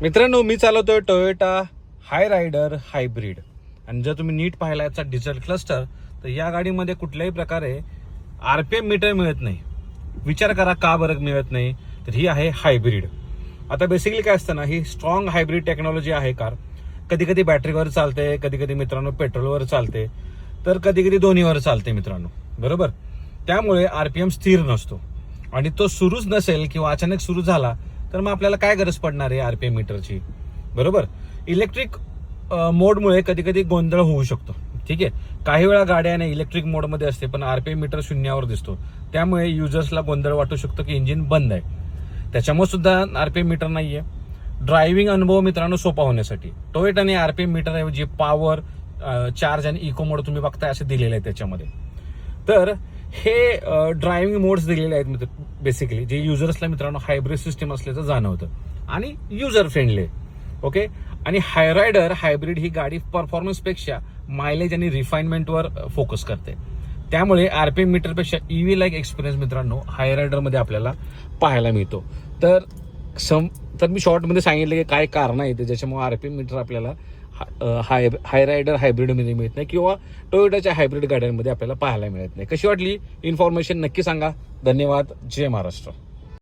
मित्रांनो, मी चालवतोय टोयोटा हाय rider hybrid. आणि जर तुम्ही नीट पाहिला याचा डिझेल क्लस्टर, तर या गाडीमध्ये कुठल्याही प्रकारे RPM मीटर मिळत नाही. विचार करा का बरं मिळत नाही. तर ही आहे हायब्रिड. आता बेसिकली काय असतं ना, ही स्ट्रॉंग हायब्रिड टेक्नॉलॉजी आहे. कार कधी कधी बॅटरीवर चालते, कधी कधी मित्रांनो पेट्रोलवर चालते, तर कधी कधी दोन्हीवर चालते मित्रांनो, बरोबर. त्यामुळे RPM स्थिर नसतो आणि तो सुरूच नसेल किंवा अचानक सुरू झाला तर मग आपल्याला काय गरज पडणार आहे RPM मीटरची, बरोबर. इलेक्ट्रिक मोडमुळे कधी कधी गोंधळ होऊ शकतो. ठीक आहे, काही वेळा गाड्याने इलेक्ट्रिक मोडमध्ये असते पण RPM मीटर शून्यावर दिसतो, त्यामुळे युजर्सला गोंधळ वाटू शकतो की इंजिन बंद आहे. त्याच्यामुळे सुद्धा RPM मीटर नाहीये. ड्रायव्हिंग अनुभव मित्रांनो सोपा होण्यासाठी टोयोटाने RPM मीटर ऐवजी पॉवर, चार्ज आणि इको मोड तुम्ही बघताय असे दिलेले आहे त्याच्यामध्ये. तर हे ड्रायव्हिंग मोड्स दिलेले आहेत बेसिकली, जे युजर्सला मित्रांनो हायब्रिड सिस्टम असल्याचं जाणवतं आणि युजर फ्रेंडली आहे. ओके. आणि हायरायडर हायब्रिड ही गाडी परफॉर्मन्सपेक्षा मायलेज आणि रिफाइनमेंटवर फोकस करते. त्यामुळे RPM मीटरपेक्षा EV लाईक एक्सपिरियन्स मित्रांनो हायरायडरमध्ये आपल्याला पाहायला मिळतो. तर मी शॉर्टमध्ये सांगितलं की काय कारण आहे ते ज्याच्यामुळे RPM मीटर आपल्याला हायरायडर हायब्रिडमध्ये मिळत नाही किंवा टोयोटाच्या हायब्रिड गाड्यांमध्ये आपल्याला पाहायला मिळत नाही. कशी वाटली इन्फॉर्मेशन नक्की सांगा. धन्यवाद. जय महाराष्ट्र.